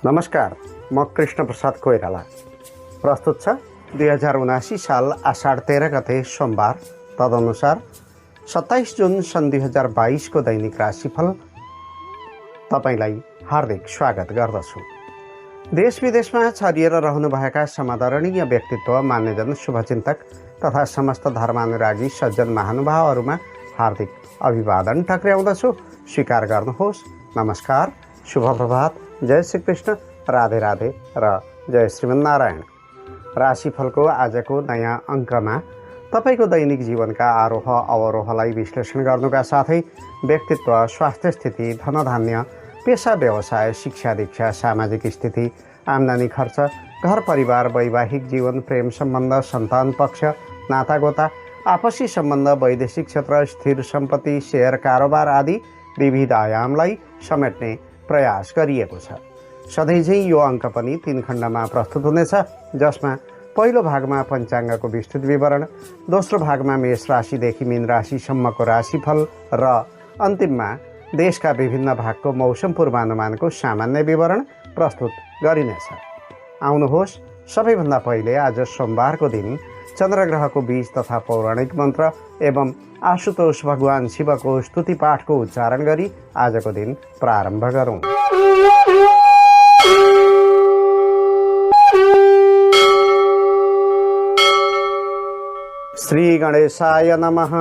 नमस्कार, म कृष्ण प्रसाद कोइराला। प्रस्तुत छ 2079 साल आषाढ 13 गते सोमबार, तदनुसार 27 जुन सन् 2022 को दैनिक राशिफल। तपाईलाई हार्दिक स्वागत गर्दछु। देश विदेशमा छरिएर रहनुभएका समादरणीय व्यक्तित्व, मान्यजन, शुभचिन्तक तथा समस्त धर्मानुरागी सज्जन महानुभावहरूमा हार्दिक अभिवादन टक्र्याउँदछु। स्वीकार गर्नुहोस्। नमस्कार, शुभ प्रभात, जय श्री कृष्ण, राधे राधे र जय श्रीमन्नारायण। राशिफलको आजको नयाँ अङ्कमा तपाईको दैनिक जीवनका आरोह अवरोहलाई विश्लेषण गर्नुका साथै व्यक्तित्व, स्वास्थ्य स्थिति, धनधान्य, पेसा व्यवसाय, शिक्षा दीक्षा, सामाजिक स्थिति, आम्दानी खर्च, घर परिवार, वैवाहिक जीवन, प्रेम सम्बन्ध, सन्तान पक्ष, नातागोता, आपसी सम्बन्ध, वैदेशिक क्षेत्र, स्थिर सम्पत्ति, शेयर कारोबार आदि विविध आयामलाई समेट्ने प्रयास गरिएको छ। सधैँझै यो अङ्क पनि 3 खण्डमा प्रस्तुत हुनेछ, जसमा पहिलो भागमा पञ्चाङ्गको विस्तृत विवरण, दोस्रो भागमा मेष राशिदेखि मीन राशिसम्मको राशिफल र अन्तिममा देशका विभिन्न भागको मौसम पूर्वानुमानको सामान्य विवरण प्रस्तुत गरिनेछ। आउनुहोस्, सबैभन्दा पहिले आज सोमबारको दिन चन्द्रग्रहको बीज तथा पौराणिक मन्त्र एवं आशुतोष भगवान शिवको स्तुति पाठको उच्चारण गरी आजको दिन प्रारम्भ गरौँ। श्री गणेशाय नमः।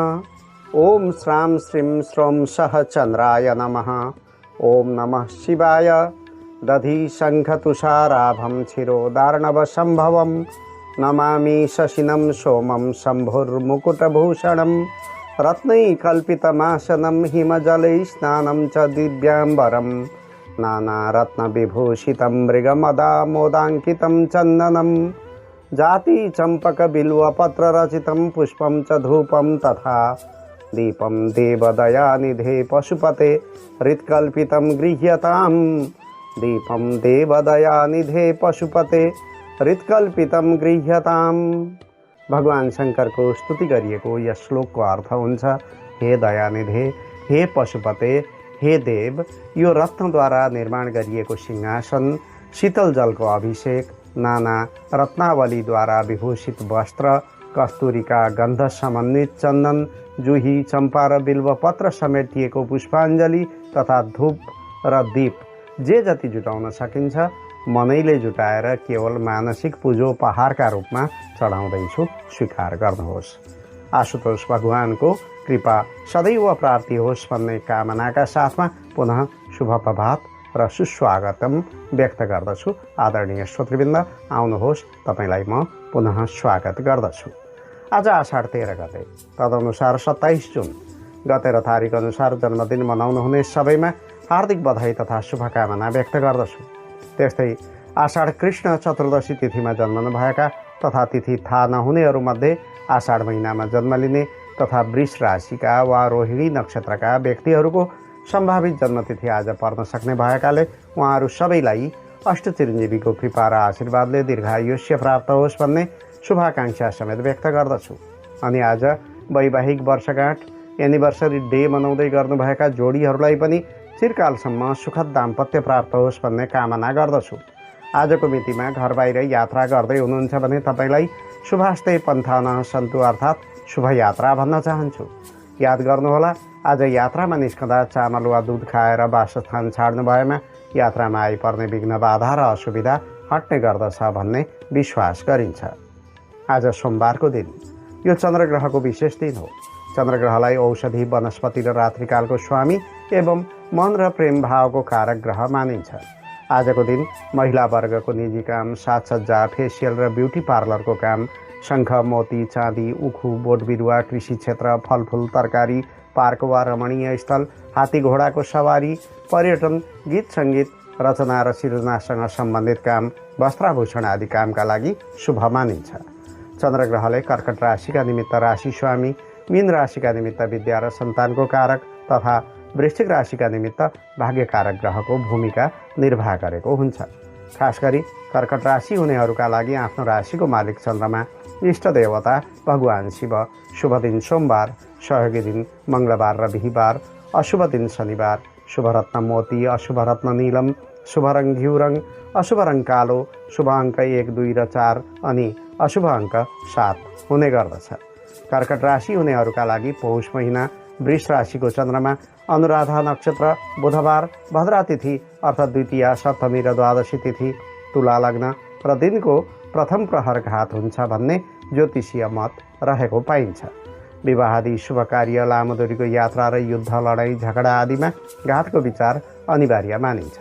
ओम श्रां श्रीं श्रों सह चन्द्राय नमः। ओम नमः शिवाय। दधि शंख तुषाराभं क्षीरोदार्णव संभवं नमामि शशिनं सोमं शम्भुर्मुकुटभूषणं रत्नैकल्पितमासनं हिमजलै स्नानं च दिव्याम्बरं नानारत्नविभूषितं मृगमदामोदाङ्कितं चन्दनं जाति चम्पक बिल्वपत्ररचितं पुष्पं च धूपं तथा दीपं देवदयानिधे पशुपते हृत्कल्पितं गृह्यताम्। दीपं देवदयानिधे पशुपते हृत्कल्पितं गृह्यताम्। भगवान शङ्करको स्तुति गरिएको यस श्लोकको अर्थ हुन्छ, हे दयानिधे, हे पशुपते, हे देव, यो रत्नद्वारा निर्माण गरिएको सिंहासन, शीतल जलको अभिषेक, नाना रत्नावलीद्वारा विभूषित वस्त्र, कस्तुरीका गन्ध समन्वित चन्दन, जुही, चम्पा र बिल्वपत्र समेटिएको पुष्पाञ्जली तथा धूप र दीप जे जति जुटाउन सकिन्छ मनैले जुटाएर केवल मानसिक पूजोपहारका रूपमा चढाउँदैछु, स्वीकार गर्नुहोस्। आशुतोष भगवानको कृपा सदैव प्राप्ति होस् भन्ने कामनाका साथमा पुनः शुभ प्रभात र सुस्वागतम व्यक्त गर्दछु। आदरणीय श्रोतृवृन्द, आउनुहोस्, तपाईलाई म पुनः स्वागत गर्दछु। आज आषाढ 13 गते, तदनुसार 27 जुन गते र तारिक अनुसार जन्मदिन मनाउनुहुने सबैमा हार्दिक बधाई तथा शुभकामना व्यक्त गर्दछु। त्यस्तै आषाढ कृष्ण चतुर्दशी तिथिमा जन्मनुभएका तथा तिथि थाहा नहुनेहरूमध्ये आषाढ महिनामा जन्म लिने तथा वृष राशिका वा रोहिणी नक्षत्रका व्यक्तिहरूको सम्भावित जन्मतिथि आज पर्न सक्ने भएकाले उहाँहरू सबैलाई अष्टचिरञ्जीवीको कृपा र आशीर्वादले दीर्घायुष्य प्राप्त होस् भन्ने शुभाकांक्षा समेत व्यक्त गर्दछु। अनि आज वैवाहिक वर्षगाँठ, एनिभर्सरी डे मनाउँदै गर्नुभएका जोडीहरूलाई पनि चिरकालसम्म सुखद दाम्पत्य प्राप्त होस् भन्ने कामना गर्दछु। आजको मितिमा घर बाहिर यात्रा गर्दै हुनुहुन्छ भने तपाईँलाई शुभास्ते पन्थानः सन्तु, अर्थात् शुभ यात्रा भन्न चाहन्छु। याद गर्नुहोला, आज यात्रामा निस्कँदा चामल वा दुध खाएर वासस्थान छाड्नु भएमा यात्रामा आइपर्ने विघ्न, बाधा र असुविधा हट्ने गर्दछ भन्ने विश्वास गरिन्छ। आज सोमबारको दिन यो चन्द्रग्रहको विशेष दिन हो। चन्द्रग्रहलाई औषधि, वनस्पति र रात्रिकालको स्वामी एवं मन र प्रेम भावको कारक ग्रह मानिन्छ। आजको दिन महिला वर्गको निजी काम, साजसज्जा, फेसियल र ब्युटी पार्लरको काम, शङ्ख, मोती, चाँदी, उखु, बोट बिरुवा, कृषि क्षेत्र, फलफुल, तरकारी, पार्क वा रमणीय स्थल, हात्ती घोडाको सवारी, पर्यटन, गीत सङ्गीत, रचना र सिर्जनासँग सम्बन्धित काम, वस्त्राभूषण आदि कामका लागि शुभ मानिन्छ। चन्द्रग्रहले कर्कट राशिका निमित्त राशि स्वामी, मीन राशिका निमित्त विद्या र सन्तानको कारक तथा वृश्चिक राशिका निमित्त भाग्यकारक ग्रहको भूमिका निर्वाह गरेको हुन्छ। खास गरी कर्कट राशि हुनेहरूका लागि आफ्नो राशिको मालिक चन्द्रमा, इष्ट देवता भगवान शिव, शुभ दिन सोमबार, सहयोगी दिन मङ्गलबार र बिहीबार, अशुभ दिन शनिबार, शुभ रत्न मोती, अशुभ रत्न नीलम, शुभ रङ घिउ रङ, अशुभ रङ कालो, शुभ अङ्क 1, 2 र 4 अनि अशुभ अङ्क 7 हुने गर्दछ। कर्कट राशि हुनेहरूका लागि पौष महिना वृष राशिको चन्द्रमा अनुराधा नक्षत्र, बुधबार, भद्रा तिथि अर्थात् द्वितीया, सप्तमी र द्वादशी तिथि, तुला लग्न र दिनको प्रथम प्रहर घात हुन्छ भन्ने ज्योतिषीय मत रहेको पाइन्छ। विवाहादि शुभ कार्य, लामो दूरीको यात्रा र युद्ध, लडाईँ झगडा आदिमा घातको विचार अनिवार्य मानिन्छ।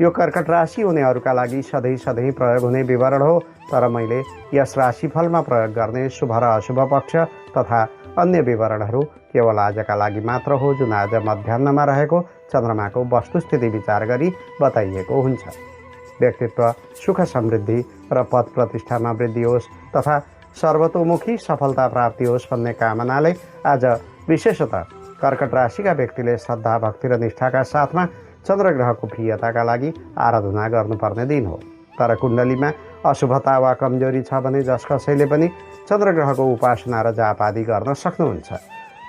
यो कर्कट राशि हुनेहरूका लागि सधैँ प्रयोग हुने विवरण हो, तर मैले यस राशिफलमा प्रयोग गर्ने शुभ र अशुभ पक्ष तथा अन्य विवरणहरू केवल आजका लागि मात्र हो, जुन आज मध्याह्नमा रहेको चन्द्रमाको वस्तुस्थिति विचार गरी बताइएको हुन्छ। व्यक्तित्व सुख समृद्धि र पद प्रतिष्ठामा वृद्धि होस् तथा सर्वतोमुखी सफलता प्राप्ति होस् भन्ने कामनाले आज विशेषतः कर्कट राशिका व्यक्तिले श्रद्धा, भक्ति र निष्ठाका साथमा चन्द्रग्रहको प्रियताका लागि आराधना गर्नुपर्ने दिन हो। तर कुण्डलीमा अशुभता वा कमजोरी छ भने जस कसैले पनि चन्द्रग्रहको उपासना र जाप आदि गर्न सक्नुहुन्छ।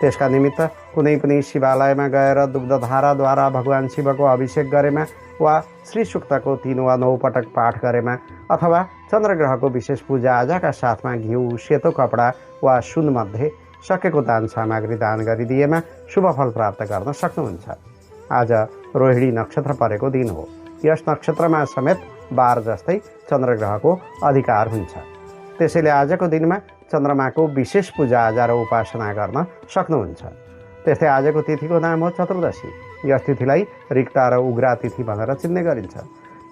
त्यसका निमित्त कुनै पनि शिवालयमा गएर दुग्धधाराद्वारा भगवान शिवको अभिषेक गरेमा वा श्री सूक्तको 3 वा 9 पटक पाठ गरेमा अथवा चन्द्रग्रहको विशेष पूजाआजाका साथमा घिउ, सेतो कपडा वा सुनमध्ये सकेको दान सामग्री दान गरिदिएमा शुभ फल प्राप्त गर्न सक्नुहुन्छ। आज रोहिणी नक्षत्र परेको दिन हो। यस नक्षत्रमा समेत बार जस्तै चन्द्रग्रहको अधिकार हुन्छ। त्यसैले आजको दिनमा चन्द्रमाको विशेष पूजाआजा र उपासना गर्न सक्नुहुन्छ। त्यस्तै आजको तिथिको नाम हो चतुर्दशी। यस तिथिलाई रिक्ता र उग्रा तिथि भनेर चिन्ने गरिन्छ।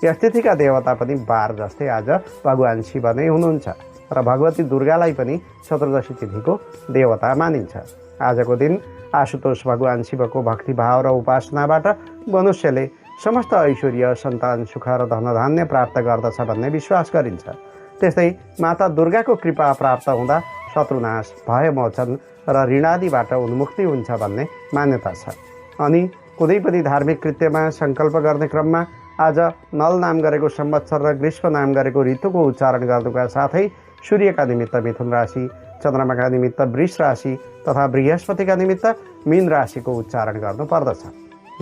यस तिथिका देवता पनि बार जस्तै आज भगवान शिव नै हुनुहुन्छ र भगवती दुर्गालाई पनि चतुर्दशी तिथिको देवता मानिन्छ। आजको दिन आशुतोष भगवान शिवको भक्तिभाव र उपासनाबाट मनुष्यले समस्त ऐश्वर्य, सन्तान सुख र धनधान्य प्राप्त गर्दछ भन्ने विश्वास गरिन्छ। त्यस्तै माता दुर्गाको कृपा प्राप्त हुँदा शत्रुनाश, भयमोचन र ऋणादिबाट उन्मुक्ति हुन्छ भन्ने मान्यता छ। अनि कुनै पनि धार्मिक कृत्यमा सङ्कल्प गर्ने क्रममा आज नल नाम गरेको संवत्सर र ग्रीष्म नाम गरेको ऋतुको उच्चारण गर्नुका साथै सूर्यका निमित्त मिथुन राशि, चन्द्रमाका निमित्त वृष राशि तथा बृहस्पतिका निमित्त मीन राशिको उच्चारण गर्नुपर्दछ।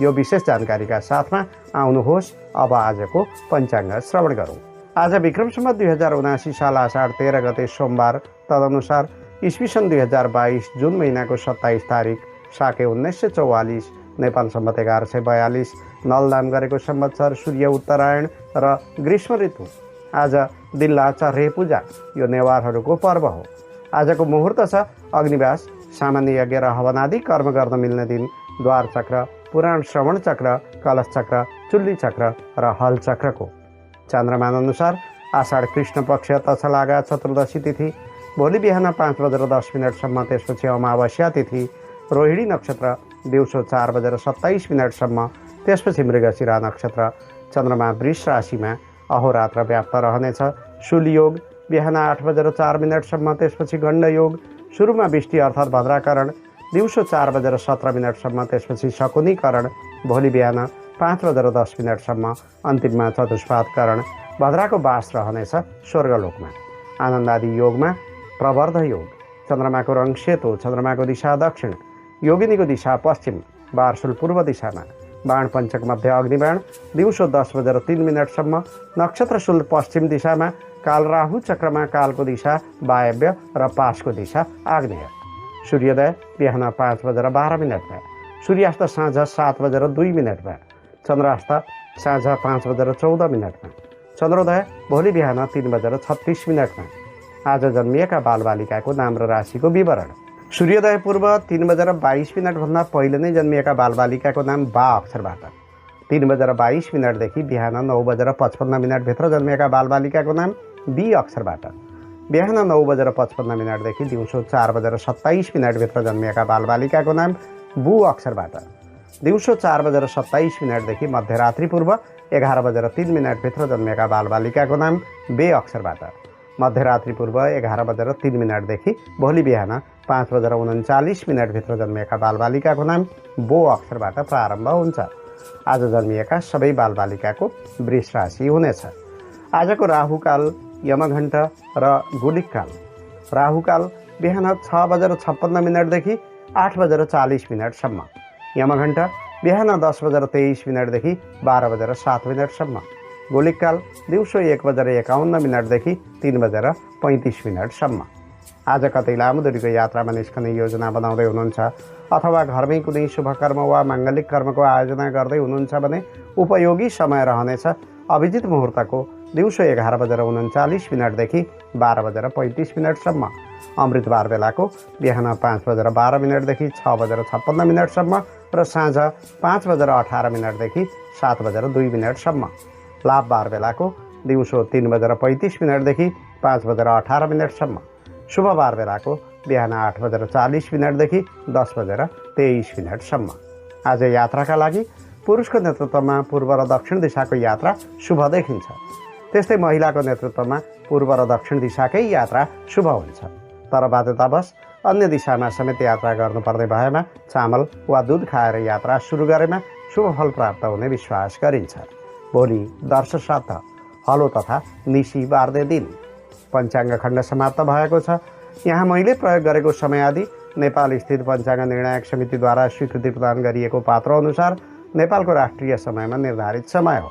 यो विशेष जानकारीका साथमा आउनुहोस् अब आजको पञ्चाङ्ग श्रवण गरौँ। आज विक्रम सम्वत 2079 साल आषाढ 13 गते सोमबार, तदनुसार इस्वी सन् 2022 जुन महिनाको 27 तारिक, साके 1944, नेपाल सम्वत 1142, नल नाम गरेको संवत्सर, सूर्य उत्तरायण र ग्रीष्म ऋतु। आज दिल्ला चर्हे पूजा, यो नेवारहरूको पर्व हो। आजको मुहुर्त छ अग्निवास, सामान्य यज्ञ र हवन आदि कर्म गर्न मिल्ने दिन। द्वार चक्र, पुराण श्रवण चक्र, कलश चक्र, चुल्ली चक्र र हल चक्रको। चन्द्रमान अनुसार आषाढ कृष्ण पक्ष तछलागा चतुर्दशी तिथि, भोलि बिहान 5:10 त्यसपछि अमावस्या तिथि, रोहिणी नक्षत्र दिउँसो 4:27 त्यसपछि मृगशिरा नक्षत्र। चन्द्रमा वृष राशिमा अहोरात्र व्याप्त रहनेछ। शूल योग बिहान 8:04 त्यसपछि गण्ड योग। सुरुमा बिष्टि अर्थात् भद्राकरण, दिउँसो 4:17 त्यसपछि शकुनीकरण, भोलि बिहान 5:10 अन्तिममा चतुष्पादकरण। भद्राको बास रहनेछ स्वर्गलोकमा। आनन्दादि योगमा प्रवर्ध योग। चन्द्रमाको रङ सेतो, चन्द्रमाको दिशा दक्षिण, योगिनीको दिशा पश्चिम, बारसुल पूर्व दिशामा। बाण पञ्चक मध्य अग्निबाण, दिउँसो 10:03 नक्षत्र शुल पश्चिम दिशामा। काल राहु चक्रमा, कालको दिशा वायव्य र पासको दिशा आग्नेय। सूर्योदय बिहान 5:12 सूर्यास्त साँझ 7:02 चन्द्रास्त साँझ 5:14 चन्द्रोदय भोलि बिहान 3:36 आज जन्मिएका बालबालिकाको नाम र राशिको विवरण। सूर्योदय पूर्व 3:22 भन्दा पहिले नै जन्मिएका बालबालिकाको नाम बा अक्षरबाट। 3:22 देखि बिहान 9:55 भित्र जन्मिएका बालबालिकाको नाम बी अक्षरबाट। बिहान 9:55 देखि दिउँसो 4:27 भित्र जन्मिएका बालबालिकाको नाम बु अक्षरबाट। दिउँसो 4:27 देखि मध्यरात्रि पूर्व 11:03 भित्र जन्मिएका बालबालिकाको नाम बे अक्षरबाट। मध्यरात्रि पूर्व 11:03 देखि भोलि बिहान 5:39 भित्र जन्मिएका बालबालिकाको नाम बो अक्षरबाट प्रारम्भ हुन्छ। आज जन्मिएका सबै बालबालिकाको वृष राशि हुनेछ। आजको राहुकाल, यमघण्ट र गुलिककाल। राहुकाल बिहान 6:56 देखि 8:40 यमघण्ट बिहान 10:23 12 7 गोलिकाल दिउँसो 1:51 3:35 आज कतै लामो दूरीको यात्रामा निस्कने योजना बनाउँदै हुनुहुन्छ अथवा घरमै कुनै शुभ कर्म वा माङ्गलिक कर्मको आयोजना गर्दै हुनुहुन्छ भने उपयोगी समय रहनेछ अभिजित मुहुर्तको दिउँसो 11:39 12:35 अमृतबार बेलाको बिहान 5:12 6:56 र साँझ 5:18 7:02 लाभबार बेलाको दिउँसो 3:35 5:18 शुभबार बेलाको बिहान 8:40 10:23 आज यात्राका लागि पुरुषको नेतृत्वमा पूर्व र दक्षिण दिशाको यात्रा शुभ देखिन्छ। त्यस्तै महिलाको नेतृत्वमा पूर्व र दक्षिण दिशाकै यात्रा शुभ हुन्छ। तर बाध्यतावश अन्य दिशामा समेत यात्रा गर्नुपर्ने भएमा चामल वा दूध खाएर यात्रा सुरु गरेमा शुभ फल प्राप्त हुने विश्वास गरिन्छ। भोलि दर्श श्राद्ध हलो तथा निसी बार्ने दिन। पञ्चाङ्ग खण्ड समाप्त भएको छ। यहाँ मैले प्रयोग गरेको समय आदि नेपाल स्थित पञ्चाङ्ग निर्णायक समितिद्वारा स्वीकृति प्रदान गरिएको पात्र अनुसार नेपालको राष्ट्रिय समयमा निर्धारित समय हो।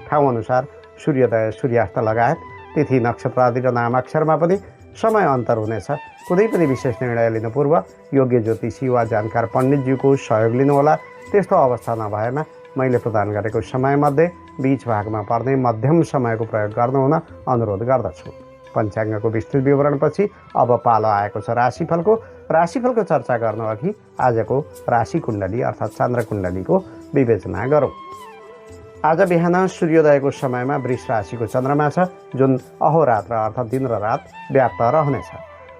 ठाउँ अनुसार सूर्योदय सूर्यास्त लगायत तिथि नक्षत्र आदि र नामाक्षरमा पनि समय अन्तर हुनेछ। कुनै पनि विशेष निर्णय लिनु पूर्व योग्य ज्योतिषी वा जानकार पण्डितज्यूको सहयोग लिनुहोला। त्यस्तो अवस्था नभएमा मैले प्रदान गरेको समयमध्ये बीच भागमा पर्ने मध्यम समयको प्रयोग गर्नुहुन अनुरोध गर्दछु। पञ्चाङ्गको विस्तृत विवरणपछि अब पालो आएको छ राशिफलको। राशिफलको चर्चा गर्नु अघि आजको राशि कुण्डली अर्थात् चन्द्र कुण्डलीको विवेचना गरौँ। आज बिहान सूर्योदयको समयमा वृष राशिको चन्द्रमा छ, जुन अहोरात्र अर्थात् दिन र रात व्याप्त रहनेछ।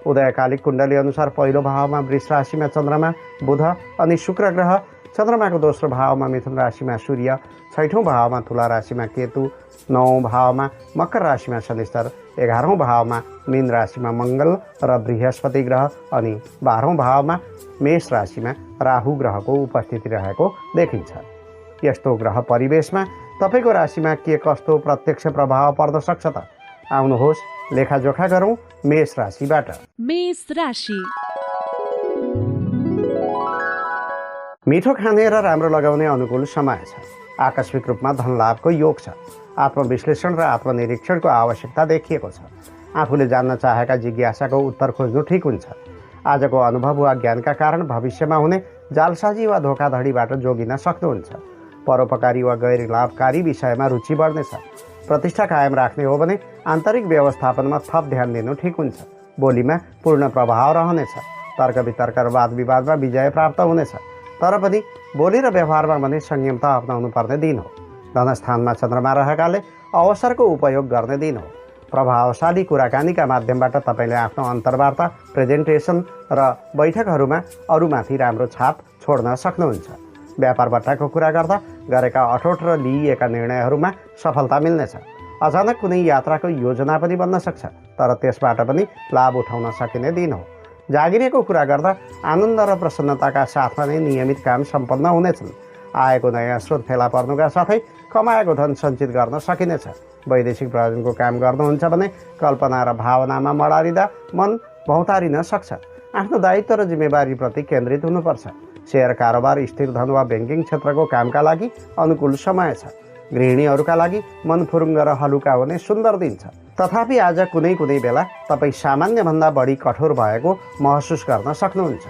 उदयकालिक कुण्डली अनुसार पहिलो भावमा वृष राशिमा चन्द्रमा, बुध अनि शुक्र ग्रह, चन्द्रमाको दोस्रो भावमा मिथुन राशिमा सूर्य, छैठौँ भावमा तुला राशिमा केतु, नौँ भावमा मकर राशिमा शनिश्चर, 11औं भावमा मीन राशिमा मङ्गल र बृहस्पति ग्रह अनि 12औं भावमा मेष राशिमा राहु ग्रहको उपस्थिति रहेको देखिन्छ। यस्तो ग्रह परिवेशमा तपाईँको राशिमा के कस्तो प्रत्यक्ष प्रभाव पर्न सक्छ त? आउनुहोस् लेखाजोखा गरौँ मेष राशिबाट। मेष राशि। मिठो खाने र राम्रो लगाउने अनुकूल समय छ। आकस्मिक रूपमा धनलाभको योग छ। आत्मविश्लेषण र आत्मनिरीक्षणको आवश्यकता देखिएको छ। आफूले जान्न चाहेका जिज्ञासाको उत्तर खोज्नु ठिक हुन्छ। आजको अनुभव वा ज्ञानका कारण भविष्यमा हुने जालसाजी वा धोकाधडीबाट जोगिन सक्नुहुन्छ। परोपकारी वा गैर लाभकारी विषयमा रुचि बढ्नेछ। प्रतिष्ठा कायम राख्ने हो भने आन्तरिक व्यवस्थापनमा थप ध्यान दिनु ठिक हुन्छ। बोलीमा पूर्ण प्रभाव रहनेछ। तर्क वितर्क र वाद विवादमा विजय प्राप्त हुनेछ। तर पनि बोली र व्यवहारमा भने संयमता अप्नाउनु पर्ने दिन हो। धनस्थानमा चन्द्रमा रहेकाले अवसरको उपयोग गर्ने दिन हो। प्रभावशाली कुराकानीका माध्यमबाट तपाईँले आफ्नो अन्तर्वार्ता, प्रेजेन्टेसन र बैठकहरूमा अरूमाथि राम्रो छाप छोड्न सक्नुहुन्छ। व्यापार बट्टाको कुरा गर्दा गरेका अठोट र लिइएका निर्णयहरूमा सफलता मिल्नेछ। अचानक कुनै यात्राको योजना पनि बन्न सक्छ, तर त्यसबाट पनि लाभ उठाउन सकिने दिन हो। जागिरेको कुरा गर्दा आनन्द र प्रसन्नताका साथमा नै नियमित काम सम्पन्न हुनेछन्। आएको नयाँ स्रोत फेला पर्नुका साथै कमाएको धन सञ्चित गर्न सकिनेछ। वैदेशिक प्रयोजनको काम गर्नुहुन्छ भने कल्पना र भावनामा मडारिँदा मन भौतारिन सक्छ। आफ्नो दायित्व र जिम्मेवारीप्रति केन्द्रित हुनुपर्छ। शेयर कारोबार, स्थिर धन वा ब्याङ्किङ क्षेत्रको कामका लागि अनुकूल समय छ। गृहिणीहरूका लागि मन फुरुङ्ग र हलुका हुने सुन्दर दिन छ। तथापि आज कुनै कुनै बेला तपाईँ सामान्यभन्दा बढी कठोर भएको महसुस गर्न सक्नुहुन्छ।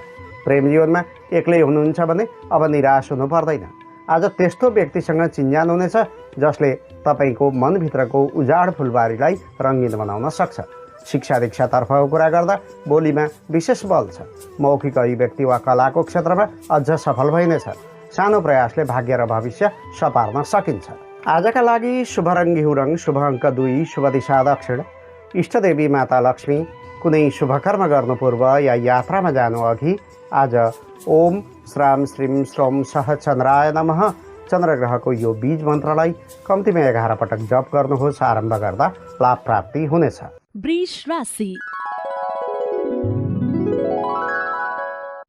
प्रेम जीवनमा एक्लै हुनुहुन्छ भने अब निराश हुनु पर्दैन। आज त्यस्तो व्यक्तिसँग चिन्जान हुनेछ जसले तपाईँको मनभित्रको उजाड फुलबारीलाई रङ्गिन बनाउन सक्छ। शिक्षा दीक्षातर्फको कुरा गर्दा बोलीमा विशेष बल छ। मौखिक अभिव्यक्ति वा कलाको क्षेत्रमा अझ सफल भइनेछ। सानो प्रयासले भाग्य र भविष्य सपार्न सकिन्छ। आजका लागि शुभ रङ घिउ रङ, शुभ अङ्क 2, शुभ दिशा दक्षिण। इष्टदेवी माता लक्ष्मी। कुनै शुभ कर्म गर्नु पूर्व या यात्रामा जानु अघि आज ओम श्राम श्रीम श्रोम सह चन्द्राय नमः चन्द्रग्रहको यो बीज मन्त्रलाई कम्तीमा 11 पटक जप गर्नुहोस्। आरम्भ गर्दा लाभ प्राप्ति हुनेछ। वृष राशि।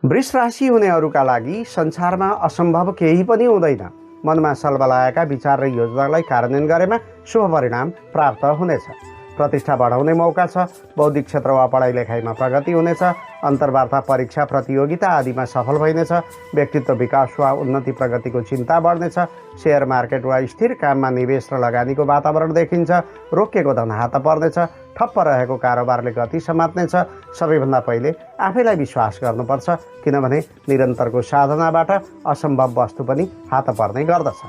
वृष राशि हुनेहरूका लागि संसारमा असम्भव केही पनि हुँदैन। मनमा सलबलाएका विचार र योजनालाई कार्यान्वयन गरेमा शुभ परिणाम प्राप्त हुनेछ। प्रतिष्ठा बढाउने मौका छ। बौद्धिक क्षेत्र वा पढाइ लेखाइमा प्रगति हुनेछ। अन्तर्वार्ता परीक्षा प्रतियोगिता आदिमा सफल भइनेछ। व्यक्तित्व विकास वा उन्नति प्रगतिको चिन्ता बढ्नेछ। सेयर मार्केट वा स्थिर काममा निवेश र लगानीको वातावरण देखिन्छ। रोकिएको धन हात पर्नेछ। ठप्प रहेको कारोबारले गति समात्नेछ। सबैभन्दा पहिले आफैलाई विश्वास गर्नुपर्छ, किनभने निरन्तरको साधनाबाट असम्भव वस्तु पनि हात पर्ने गर्दछ।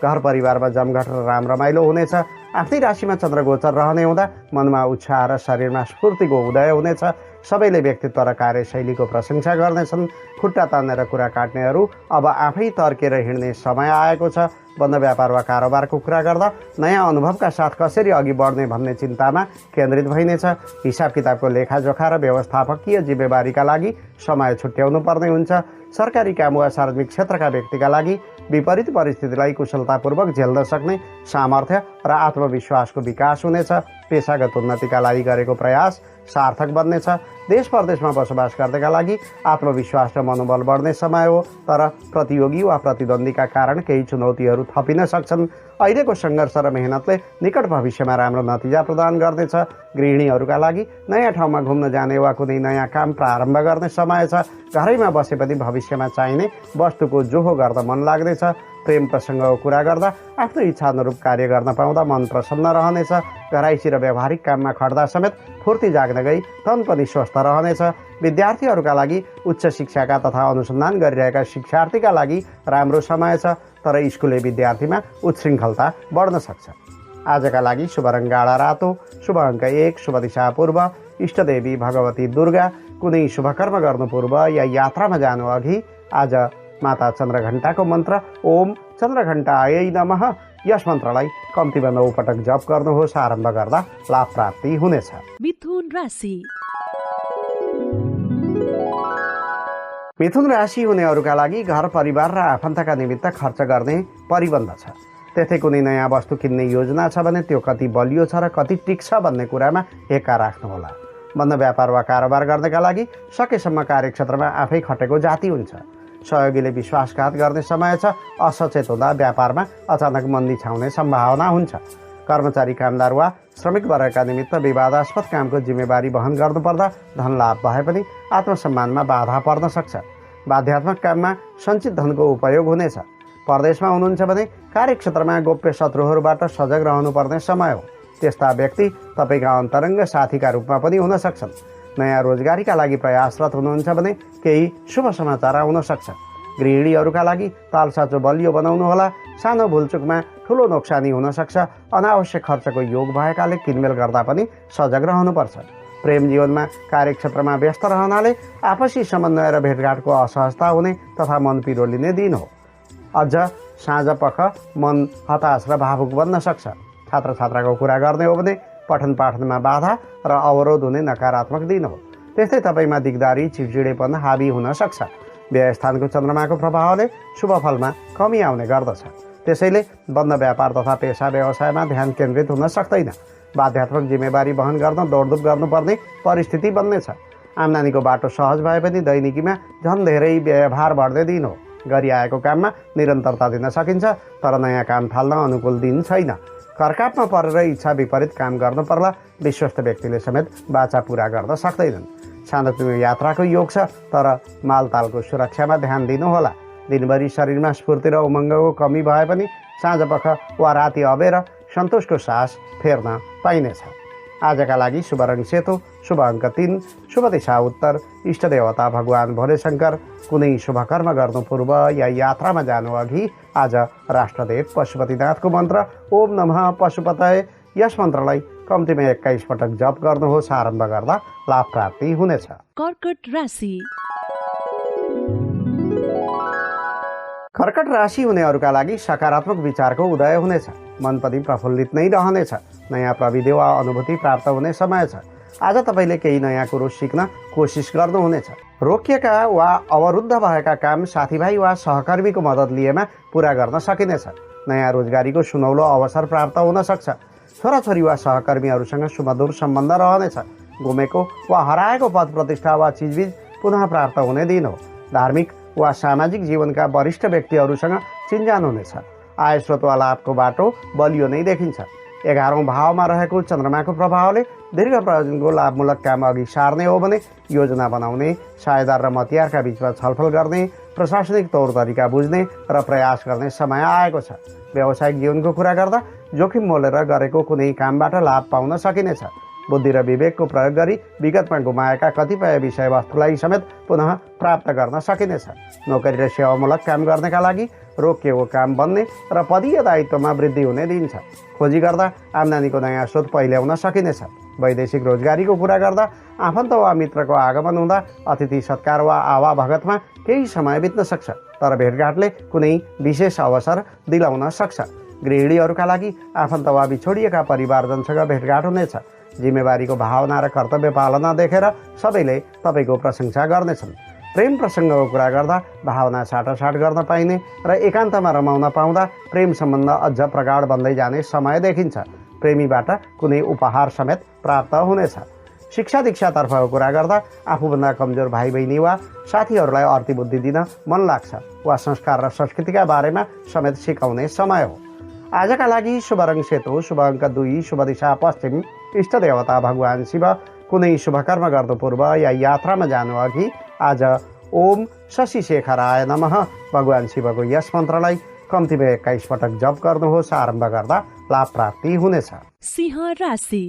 घर परिवारमा जमघट र राम रमाइलो हुनेछ। आफ्नै राशिमा चन्द्रगोचर रहने हुँदा मनमा उत्साह र शरीरमा स्फूर्तिको उदय हुनेछ। सबैले व्यक्तित्व र कार्यशैलीको प्रशंसा गर्नेछन्। खुट्टा तानेर कुरा काट्नेहरू अब आफै तर्केर हिँड्ने समय आएको छ। बन्द व्यापार वा कारोबारको कुरा गर्दा नयाँ अनुभवका साथ कसरी अघि बढ्ने भन्ने चिन्तामा केन्द्रित भइनेछ। हिसाब किताबको लेखाजोखा र व्यवस्थापकीय जिम्मेवारीका लागि समय छुट्याउनु पर्ने हुन्छ। सरकारी काम वा सार्वजनिक क्षेत्रका व्यक्तिका लागि विपरीत परिस्थितिलाई कुशलतापूर्वक झेल्न सक्ने सामर्थ्य र आत्मविश्वासको विकास हुनेछ। पेसागत उन्नतिका लागि गरेको प्रयास सार्थक बन्नेछ। देश परदेशमा बसोबास गर्नेका लागि आत्मविश्वास र मनोबल बढ्ने समय हो, तर प्रतियोगी वा प्रतिद्वन्दीका कारण केही चुनौतीहरू थपिन सक्छन्। अहिलेको सङ्घर्ष र मेहनतले निकट भविष्यमा राम्रो नतिजा प्रदान गर्नेछ। गृहिणीहरूका लागि नयाँ ठाउँमा घुम्न जाने वा कुनै नयाँ काम प्रारम्भ गर्ने समय छ। घरैमा बसे पनि भविष्यमा चाहिने वस्तुको जोहो गर्दा मन लाग्नेछ। प्रेम प्रसङ्गको कुरा गर्दा आफ्नो इच्छा अनुरूप कार्य गर्न पाउँदा मन प्रसन्न रहनेछ। घराइसी र व्यावहारिक काममा खट्दा समेत फुर्ती जाग्न गई तन पनि स्वस्थ रहनेछ। विद्यार्थीहरूका लागि उच्च शिक्षाका तथा अनुसन्धान गरिरहेका शिक्षार्थीका लागि राम्रो समय छ, तर स्कुले विद्यार्थीमा उच्छृङ्खलता बढ्न सक्छ। आजका लागि शुभ रङ गाढा रातो, शुभ अङ्क 1, शुभ दिशा पूर्व, इष्टदेवी भगवती दुर्गा। कुनै शुभ कर्म गर्नु पूर्व या यात्रामा जानु अघि आज माता चन्द्रघण्टाको मन्त्र ओम चन्द्रघण्टायै नमः यस मन्त्रलाई कम्तीमा 9 पटक जप गर्नुहोस्। आरम्भ गर्दा लाभ प्राप्ति हुनेछ। मिथुन राशि। मिथुन राशि हुनेहरूका लागि घर परिवार र आफन्तका निमित्त खर्च गर्ने परिबन्ध छ। त्यस्तै कुनै नयाँ वस्तु किन्ने योजना छ भने त्यो कति बलियो छ र कति टिक्छ भन्ने कुरामा हेक्का राख्नुहोला। बन्द व्यापार वा कारोबार गर्नेका लागि सकेसम्म कार्यक्षेत्रमा आफै खटेको जाति हुन्छ। सहयोगीले विश्वासघात गर्ने समय छ। असचेत हुँदा व्यापारमा अचानक मन्दी छाउने सम्भावना हुन्छ। कर्मचारी कामदार वा श्रमिक वर्गका निमित्त विवादास्पद कामको जिम्मेवारी वहन गर्नुपर्दा धन लाभ भए पनि आत्मसम्मानमा बाधा पर्न सक्छ। बाध्यात्मक काममा सञ्चित धनको उपयोग हुनेछ। परदेशमा हुनुहुन्छ भने कार्यक्षेत्रमा गोप्य शत्रुहरूबाट सजग रहनुपर्ने समय हो। त्यस्ता व्यक्ति तपाईँका अन्तरङ्ग साथीका रूपमा पनि हुन सक्छन्। नयाँ रोजगारीका लागि प्रयासरत हुनुहुन्छ भने केही शुभ समाचार आउन सक्छ। गृहिणीहरूका लागि तालसाँचो बलियो बनाउनु होला। सानो भुलचुकमा ठुलो नोक्सानी हुन सक्छ। अनावश्यक खर्चको योग भएकाले किनमेल गर्दा पनि सजग रहनुपर्छ। प्रेम जीवनमा कार्यक्षेत्रमा व्यस्त रहनाले आपसी समन्वय र भेटघाटको असहजता हुने तथा मन पिरोलिने दिन हो। अझ साँझपख मन हताश र भावुक बन्न सक्छ। छात्र छात्राको कुरा गर्ने हो भने पठन पाठनमा बाधा र अवरोध हुने नकारात्मक दिन हो। त्यस्तै तपाईँमा दिगदारी चिडचिडेपन हावी हुन सक्छ। व्ययस्थानको चन्द्रमाको प्रभावले शुभ फलमा कमी आउने गर्दछ। त्यसैले बन्द व्यापार तथा पेसा व्यवसायमा ध्यान केन्द्रित हुन सक्दैन। बाध्यात्मक जिम्मेवारी वहन गर्न दौडधुप गर्नुपर्ने परिस्थिति बन्नेछ। आम्दानीको बाटो सहज भए पनि दैनिकीमा झन् धेरै व्ययभार बढ्ने दिन हो। गरिआएको काममा निरन्तरता दिन सकिन्छ, तर नयाँ काम थाल्न अनुकूल दिन छैन। करकापमा परेर इच्छा विपरीत काम गर्नु पर्ला। विश्वस्त व्यक्तिले समेत बाचा पुरा गर्न सक्दैनन्। सानोतिनो यात्राको योग छ, तर मालतालको सुरक्षामा ध्यान दिनुहोला। दिनभरि शरीरमा स्फूर्ति र उमङ्गको कमी भए पनि साँझपख वा राति अबेर सन्तोषको सास फेर्न पाइनेछ। आजका लागि शुभ रङ सेतो, शुभ अङ्क 3, शुभ दिशा उत्तर, इष्टदेवता भगवान भोलेशङ्कर। कुनै शुभ कर्म गर्नु पूर्व या यात्रामा जानु अघि आज राष्ट्रदेव पशुपतिनाथको मन्त्र ओम नमः पशुपतये यस मन्त्रलाई कम्तीमा 21 पटक जप गर्नुहोस्। आरम्भ गर्दा लाभ प्राप्ति हुनेछ। कर्कट राशि। कर्कट राशि हुनेहरूका लागि सकारात्मक विचारको उदय हुनेछ। मन पनि प्रफुल्लित नै रहनेछ। नयाँ प्रविधि वा अनुभूति प्राप्त हुने समय छ। आज तपाईँले केही नयाँ कुरो सिक्न कोसिस गर्नुहुनेछ। रोकिएका वा अवरुद्ध भएका काम साथीभाइ वा सहकर्मीको मद्दत लिएमा पुरा गर्न सकिनेछ। नयाँ रोजगारीको सुनौलो अवसर प्राप्त हुन सक्छ। छोराछोरी वा सहकर्मीहरूसँग सुमधुर सम्बन्ध रहनेछ। गुमेको वा हराएको पद प्रतिष्ठा वा चिजबिज पुनः प्राप्त हुने दिन हो। धार्मिक वा सामाजिक जीवनका वरिष्ठ व्यक्तिहरूसँग चिन्जान हुनेछ। आय स्रोत वा लाभको बाटो बलियो नै देखिन्छ। 11औं भावमा रहेको चन्द्रमाको प्रभावले दीर्घ प्रयोजनको लाभमूलक काम अघि सार्ने हो भने योजना बनाउने, साझेदार र मतियारका बीचमा छलफल गर्ने, प्रशासनिक तौर तरिका बुझ्ने र प्रयास गर्ने समय आएको छ। व्यावसायिक जीवनको कुरा गर्दा जोखिम मोलेर गरेको कुनै कामबाट लाभ पाउन सकिनेछ। बुद्धि र विवेकको प्रयोग गरी विगतमा गुमाएका कतिपय विषयवस्तुलाई समेत पुनः प्राप्त गर्न सकिनेछ। नोकरी र सेवामूलक काम गर्नेका लागि रोकिएको काम बन्ने र पदीय दायित्वमा वृद्धि हुने दिन छ। खोजी गर्दा आम्दानीको नयाँ स्रोत पहिल्याउन सकिनेछ। वैदेशिक रोजगारीको कुरा गर्दा आफन्त वा मित्रको आगमन हुँदा अतिथि सत्कार वा आवा भगतमा केही समय बित्न सक्छ, तर भेटघाटले कुनै विशेष अवसर दिलाउन सक्छ। गृहिणीहरूका लागि आफन्त वा बिछोडिएका परिवारजनसँग भेटघाट हुनेछ। जिम्मेवारीको भावना र कर्तव्य पालना देखेर सबैले तपाईँको प्रशंसा गर्नेछन्। प्रेम प्रसङ्गको कुरा गर्दा भावना साटासाट गर्न पाइने र एकान्तमा रमाउन पाउँदा प्रेम सम्बन्ध अझ प्रगाढ बन्दै जाने समय देखिन्छ। प्रेमीबाट कुनै उपहार समेत प्राप्त हुनेछ। शिक्षा दीक्षातर्फको कुरा गर्दा आफूभन्दा कमजोर भाइ बहिनी वा साथीहरूलाई अर्ती बुद्धि दिन मन लाग्छ वा संस्कार र संस्कृतिका बारेमा समेत सिकाउने समय हो। आजका लागि शुभ रङ सेतो, शुभ अङ्क 2, शुभ दिशा पश्चिम, इष्ट देवता भगवान शिव। कुनै शुभ कर्म गर्नु पूर्व या यात्रामा जानु अघि आज ओम शशि शेखराय नमः भगवान शिवको यस मन्त्रलाई कम्तीमा 21 पटक जप गर्नुहोस्। आरम्भ गर्दा लाभ प्राप्ति हुनेछ। सिंह राशि।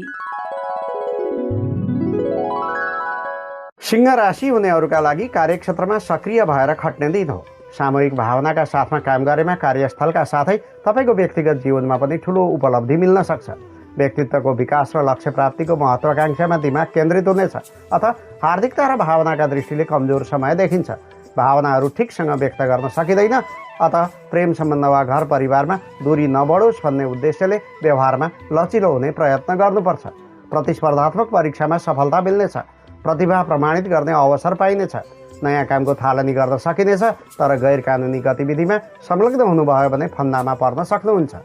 सिंह राशि हुनेहरूका लागि कार्यक्षेत्रमा सक्रिय भएर खट्ने दिन हो। सामूहिक भावनाका साथमा काम गरेमा कार्यस्थलका साथै तपाईँको व्यक्तिगत जीवनमा पनि ठुलो उपलब्धि मिल्न सक्छ। व्यक्तित्वको विकास र लक्ष्य प्राप्तिको महत्वाकांक्षामा दिमाग केन्द्रित हुनेछ। अथ हार्दिकता र भावनाका दृष्टिले कमजोर समय देखिन्छ। भावनाहरू ठिकसँग व्यक्त गर्न सकिँदैन। अत प्रेम सम्बन्ध वा घर परिवारमा दूरी नबढोस् भन्ने उद्देश्यले व्यवहारमा लचिलो हुने प्रयत्न गर्नुपर्छ। प्रतिस्पर्धात्मक परीक्षामा सफलता मिल्नेछ। प्रतिभा प्रमाणित गर्ने अवसर पाइनेछ। नयाँ कामको थालनी गर्न सकिनेछ, तर गैर कानुनी गतिविधिमा संलग्न हुनुभयो भने फन्दामा पर्न सक्नुहुन्छ।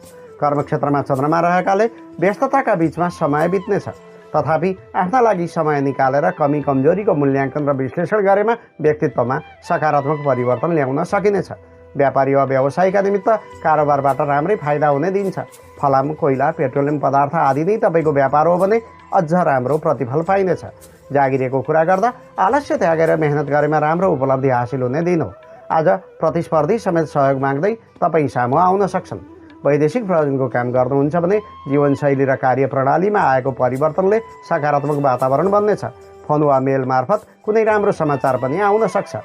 कर्मक्षेत्रमा चन्द्रमा रहेकाले व्यस्तताका बीचमा समय बित्नेछ। तथापि आफ्ना लागि समय निकालेर कमी कमजोरीको मूल्याङ्कन र विश्लेषण गरेमा व्यक्तित्वमा सकारात्मक परिवर्तन ल्याउन सकिनेछ। व्यापारी वा व्यवसायीका निमित्त कारोबारबाट राम्रै फाइदा हुने दिन छ। फलाम, कोइला, पेट्रोलियम पदार्थ आदि नै तपाईँको व्यापार हो भने अझ राम्रो प्रतिफल पाइनेछ। जागिरेको कुरा गर्दा आलस्य त्यागेर मेहनत गरेमा राम्रो उपलब्धि हासिल हुने दिन हो। आज प्रतिस्पर्धी समेत सहयोग माग्दै तपाईँ सामु आउन सक्छन्। वैदेशिक प्रयोजनको काम गर्नुहुन्छ भने जीवनशैली र कार्यप्रणालीमा आएको परिवर्तनले सकारात्मक वातावरण बन्नेछ। फोन वा मेल मार्फत कुनै राम्रो समाचार पनि आउन सक्छ।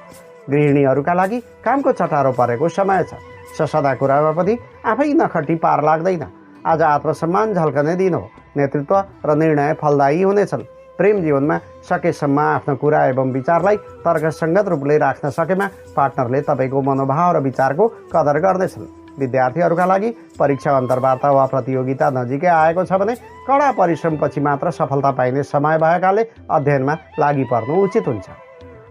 गृहिणीहरूका लागि कामको चटारो परेको समय छ। ससदा कुरामा पनि आफै नखटी पार लाग्दैन। आज आत्मसम्मान झल्कने दिन हो। नेतृत्व र निर्णय फलदायी हुनेछन्। प्रेम जीवनमा सकेसम्म आफ्नो कुरा एवं विचारलाई तर्कसङ्गत रूपले राख्न सकेमा पार्टनरले तपाईँको मनोभाव र विचारको कदर गर्नेछन्। विद्यार्थीहरूका लागि परीक्षा अन्तर्वार्ता वा प्रतियोगिता नजिकै आएको छ भने कडा परिश्रमपछि मात्र सफलता पाइने समय भएकाले अध्ययनमा लागि पर्नु उचित हुन्छ।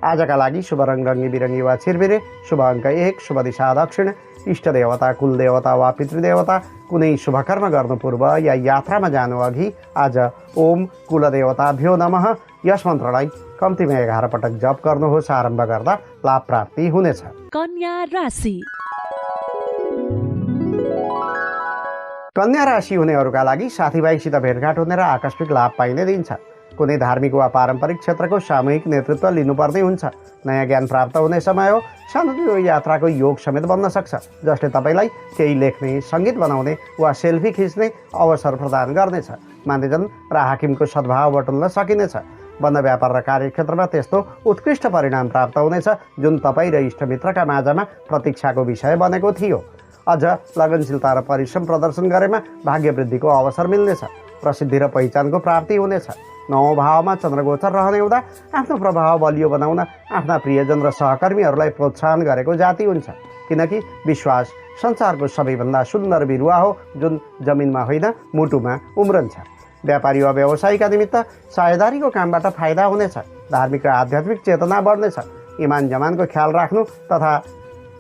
आजका लागि शुभ रङ रङ्गी बिरङ्गी वा छिरबिरे, शुभ अङ्क 1, शुभ दिशा दक्षिण, इष्ट देवता कुलदेवता वा पितृदेवता। कुनै शुभ कर्म गर्नु पूर्व या यात्रामा जानु अघि आज ओम कुलदेवताभ्यो नमः यस मन्त्रलाई कम्तीमा 11 पटक जप गर्नुहोस्। आरम्भ गर्दा लाभ प्राप्ति हुनेछ। कन्या राशि। कन्या राशि हुनेहरूका लागि साथीभाइसित भेटघाट हुने र आकस्मिक लाभ पाइने दिन छ। कुनै धार्मिक वा पारम्परिक क्षेत्रको सामूहिक नेतृत्व लिनुपर्ने हुन्छ। नयाँ ज्ञान प्राप्त हुने समय हो। सानो यात्राको योग समेत बन्न सक्छ, जसले तपाईँलाई केही लेख्ने, सङ्गीत बनाउने वा सेल्फी खिच्ने अवसर प्रदान गर्नेछ। मान्यजन र हाकिमको सद्भाव बटुल्न सकिनेछ। वन व्यापार र कार्यक्षेत्रमा त्यस्तो उत्कृष्ट परिणाम प्राप्त हुनेछ जुन तपाईँ र इष्टमित्रका माझमा प्रतीक्षाको विषय बनेको थियो। अझ लगनशीलता र परिश्रम प्रदर्शन गरेमा भाग्य वृद्धिको अवसर मिल्नेछ। प्रसिद्धि र पहिचानको प्राप्ति हुनेछ। 9औं भावमा चन्द्रगोचर रहने हुँदा आफ्नो प्रभाव बलियो बनाउन आफ्ना प्रियजन र सहकर्मीहरूलाई प्रोत्साहन गरेको जाति हुन्छ। किनकि विश्वास संसारको सबैभन्दा सुन्दर बिरुवा हो जुन जमिनमा होइन मुटुमा उम्रन्छ। व्यापारी वा व्यवसायीका निमित्त साझेदारीको कामबाट फाइदा हुनेछ। धार्मिक र आध्यात्मिक चेतना बढ्नेछ। इमान जमानको ख्याल राख्नु तथा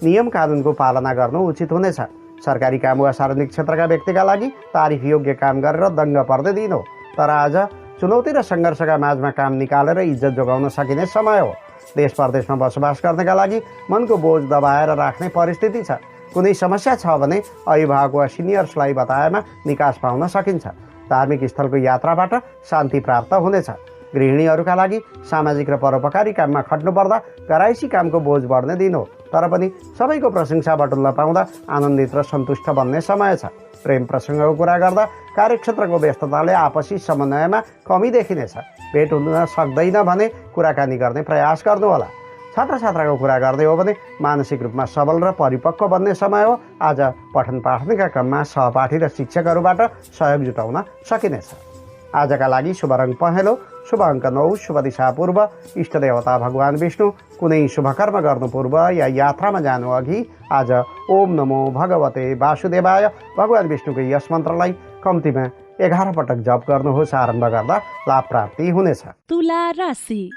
नियम कानुनको पालना गर्नु उचित हुनेछ। सरकारी काम वा सार्वजनिक क्षेत्रका व्यक्तिका लागि तारिफ योग्य काम गरेर दङ्ग पर्ने दिन हो। तर आज चुनौती र सङ्घर्षका माझमा काम निकालेर इज्जत जोगाउन सकिने समय हो। देश परदेशमा बसोबास गर्नका लागि मनको बोझ दबाएर राख्ने परिस्थिति छ। कुनै समस्या छ भने अभिभावक वा सिनियर्सलाई बताएमा निकास पाउन सकिन्छ। धार्मिक स्थलको यात्राबाट शान्ति प्राप्त हुनेछ। गृहिणीहरूका लागि सामाजिक र परोपकारी काममा खट्नुपर्दा घराइसी कामको बोझ बढ्ने दिन हो। तर पनि सबैको प्रशंसा बटुल्न पाउँदा आनन्दित र सन्तुष्ट बन्ने समय छ। प्रेम प्रसङ्गको कुरा गर्दा कार्यक्षेत्रको व्यस्तताले आपसी समन्वयमा कमी देखिनेछ। भेट हुन सक्दैन भने कुराकानी गर्ने प्रयास गर्नुहोला। छात्र छात्राको कुरा गर्दै हो भने मानसिक रूपमा सबल र परिपक्व बन्ने समय हो। आज पठन पाठनका क्रममा सहपाठी र शिक्षकहरूबाट सहयोग जुटाउन सकिनेछ। आजका लागि शुभ रङ पहेँलो, शुभ अङ्क 9, शुभ दिशा पूर्व, इष्ट देवता भगवान विष्णु। कुनै शुभ कर्म गर्नु पूर्व या यात्रामा जानु अघि आज ओम नमो भगवते वासुदेवाय भगवान विष्णुको यस मन्त्रलाई कम्तीमा 11 पटक जप गर्नुहोस्। आरम्भ गर्दा लाभ प्राप्ति हुनेछ। तुला राशि।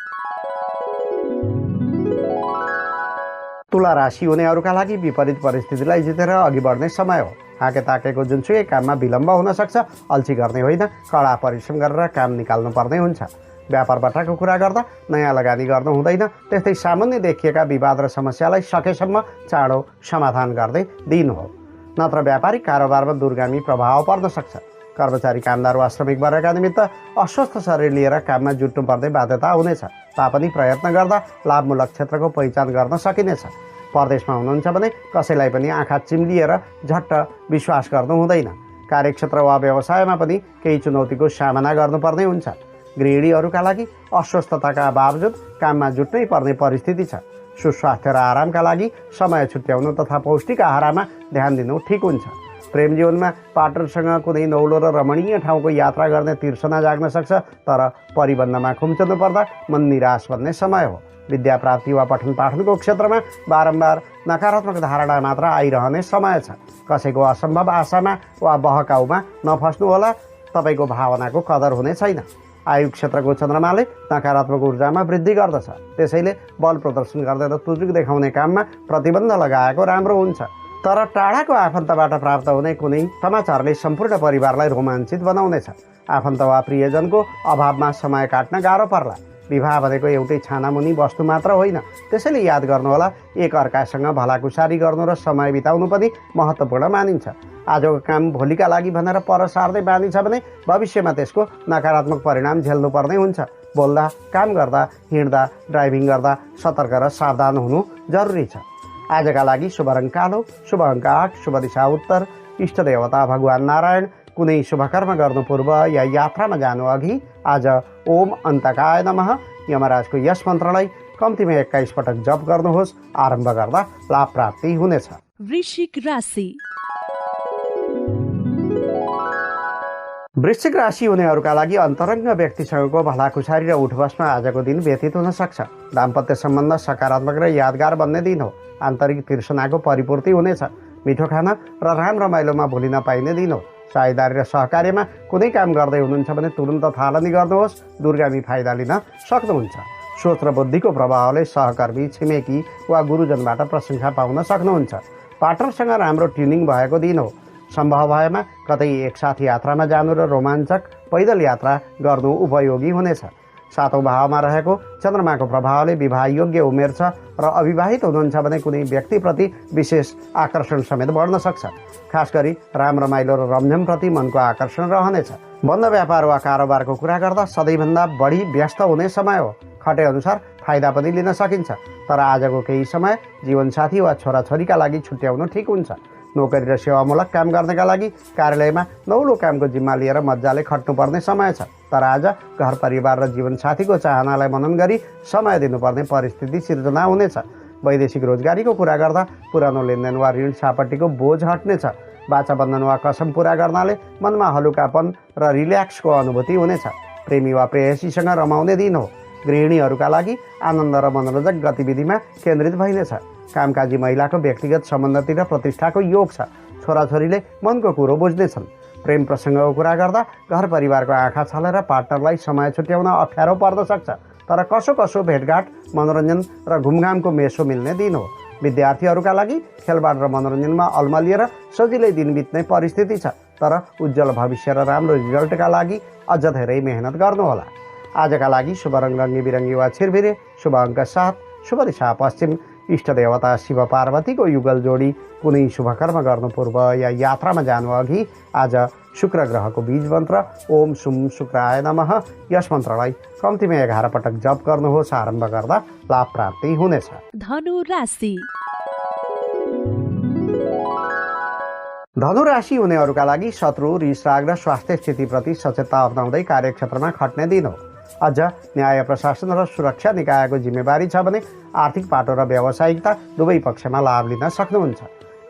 तुला राशि हुनेहरूका लागि विपरीत परिस्थितिलाई जितेर अघि बढ्ने समय हो। हाकेताकेको जुनसुकै काममा विलम्ब हुन सक्छ। अल्छी गर्ने होइन, कडा परिश्रम गरेर काम निकाल्नु पर्ने हुन्छ। व्यापारबाटको कुरा गर्दा नयाँ लगानी गर्नु हुँदैन। त्यस्तै सामान्य देखिएका विवाद र समस्यालाई सकेसम्म चाँडो समाधान गर्दै दिनु हो, नत्र व्यापारिक कारोबारमा दूरगामी प्रभाव पर्न सक्छ। कर्मचारी, कामदार वा श्रमिक वर्गका निमित्त अस्वस्थ शरीर लिएर काममा जुट्नुपर्ने बाध्यता हुनेछ। तापनि प्रयत्न गर्दा लाभमूलक क्षेत्रको पहिचान गर्न सकिनेछ। परदेशमा हुनुहुन्छ भने कसैलाई पनि आँखा चिम्लिएर झट्ट विश्वास गर्नु हुँदैन। कार्यक्षेत्र वा व्यवसायमा पनि केही चुनौतीको सामना गर्नुपर्ने हुन्छ। गृहिणीहरूका लागि अस्वस्थताका बावजुद काममा जुट्नै पर्ने परिस्थिति छ। सुस्वास्थ्य र आरामका लागि समय छुट्याउनु तथा पौष्टिक आहारमा ध्यान दिनु ठिक हुन्छ। प्रेम जीवनमा पार्टनरसँग कुनै नौलो र रमणीय ठाउँको यात्रा गर्ने तिर्सना जाग्न सक्छ। तर परिबन्धमा खुम्चनु पर्दा मन निराश बन्ने समय हो। विद्या प्राप्ति वा पठन पाठनको क्षेत्रमा बारम्बार नकारात्मक धारणा मात्र आइरहने समय छ। कसैको असम्भव आशामा वा बहकाउमा नफस्नुहोला। तपाईँको भावनाको कदर हुने छैन। आयु क्षेत्रको चन्द्रमाले नकारात्मक ऊर्जामा वृद्धि गर्दछ। त्यसैले बल प्रदर्शन गर्दै र तुजुक देखाउने काममा प्रतिबन्ध लगाएको राम्रो हुन्छ। तर टाढाको आफन्तबाट प्राप्त हुने कुनै समाचारले सम्पूर्ण परिवारलाई रोमाञ्चित बनाउनेछ। आफन्त वा प्रियजनको अभावमा समय काट्न गाह्रो पर्ला। विवाह भनेको एउटै छानामुनि वस्तु मात्र होइन। त्यसैले याद गर्नुहोला, एक अर्कासँग भलाकुसारी गर्नु र समय बिताउनु पनि महत्त्वपूर्ण मानिन्छ। आजको काम भोलिका लागि भनेर पर सार्दै बाँधिन्छ भने भविष्यमा त्यसको नकारात्मक परिणाम झेल्नुपर्ने हुन्छ। बोल्दा, काम गर्दा, हिँड्दा, ड्राइभिङ गर्दा सतर्क र सावधान हुनु जरुरी छ। आजका लागि शुभ रङ कालो, शुभ अङ्क 8, शुभ दिशा उत्तर, इष्ट देवता भगवान नारायण। कुनै शुभ कर्म गर्नु पूर्व या यात्रामा जानु अघि आज ओम अन्तकाय नमः यमराजको यस मन्त्रलाई कम्तीमा 21 पटक जप गर्नुहोस्। आरम्भ गर्दा लाभ प्राप्ति हुनेछ। वृश्चिक राशि। वृश्चिक राशि हुनेहरूका लागि अन्तरङ्ग व्यक्तिसँगको भलाकुसारी र उठबसमा आजको दिन व्यतीत हुन सक्छ। दाम्पत्य सम्बन्ध सकारात्मक र यादगार बन्ने दिन हो। आन्तरिक तृष्णाको परिपूर्ति हुनेछ। मिठो खाना र राम रमाइलोमा भुलिन पाइने दिन हो। साझेदारी र सहकार्यमा कुनै काम गर्दै हुनुहुन्छ भने तुरुन्त थालनी गर्नुहोस्। दूरगामी फाइदा लिन सक्नुहुन्छ। सोच र बुद्धिको प्रभावले सहकर्मी, छिमेकी वा गुरुजनबाट प्रशंसा पाउन सक्नुहुन्छ। पार्टनरसँग राम्रो ट्युनिङ भएको दिन हो। सम्भव भएमा कतै एकसाथ यात्रामा जानु र रोमाञ्चक पैदल यात्रा गर्नु उपयोगी हुनेछ। सातौं भावमा रहेको चन्द्रमाको प्रभावले विवाह योग्य उमेर छ र अविवाहित हुनुहुन्छ भने कुनै व्यक्तिप्रति विशेष आकर्षण समेत बढ्न सक्छ। खास गरी राम रमाइलो र रमझमप्रति मनको आकर्षण रहनेछ। बन्द व्यापार वा कारोबारको कुरा गर्दा सधैँभन्दा बढी व्यस्त हुने समय हो। खटे अनुसार फाइदा पनि लिन सकिन्छ। तर आजको केही समय जीवनसाथी वा छोराछोरीका लागि छुट्याउनु ठिक हुन्छ। नोकरी र सेवामूलक काम गर्नका लागि कार्यालयमा नौलो कामको जिम्मा लिएर मजाले खट्नुपर्ने समय छ। तर आज घर परिवार र जीवनसाथीको चाहनालाई मनन गरी समय दिनुपर्ने परिस्थिति सिर्जना हुनेछ। वैदेशिक रोजगारीको कुरा गर्दा पुरानो लेनदेन वा ऋण सापट्टिको बोझ हट्नेछ। बाचा बन्धन वा कसम पुरा गर्नाले मनमा हलुकापन र रिल्याक्सको अनुभूति हुनेछ। प्रेमी वा प्रेयसीसँग रमाउने दिन हो। गृहिणीहरूका लागि आनन्द र मनोरञ्जक गतिविधिमा केन्द्रित भइनेछ। कामकाजी महिलाको व्यक्तिगत सम्बन्धतिर प्रतिष्ठाको योग छ। छोराछोरीले मनको कुरो बुझ्नेछन्। प्रेम प्रसङ्गको कुरा गर्दा घर परिवारको आँखा छलेर पार्टनरलाई समय छुट्याउन अप्ठ्यारो पर्न सक्छ। तर कसो कसो भेटघाट, मनोरञ्जन र घुमघामको मेसो मिल्ने दिन हो। विद्यार्थीहरूका लागि खेलबाड र मनोरञ्जनमा अल्मलिएर सजिलै दिन बित्ने परिस्थिति छ। तर उज्जवल भविष्य र राम्रो रिजल्टका लागि अझ धेरै मेहनत गर्नुहोला। आजका लागि शुभ रङ रङ्गी बिरङ्गी वा छिरबिरे, शुभ अङ्क 7, शुभ दिशा पश्चिम, इष्ट देवता शिव पार्वतीको युगल जोडी कुनै शुभ कर्म गर्नु पूर्व या यात्रामा जानु अघि आज शुक्र ग्रहको बीज मन्त्र ओम सुम शुक्राय नमः यस मन्त्रलाई कम्तीमा 11 पटक जप गर्नुहोस्। आरम्भ गर्दा लाभ प्राप्ति हुनेछ। धनु राशि। धनु राशि हुनेहरूका लागि शत्रु, रिस, राग र स्वास्थ्य स्थितिप्रति सचेतता अपनाउँदै कार्यक्षेत्रमा खट्ने दिन हो। अझ न्याय प्रशासन र सुरक्षा निकायको जिम्मेवारी छ भने आर्थिक पाटो र व्यावसायिकता दुवै पक्षमा लाभ लिन सक्नुहुन्छ।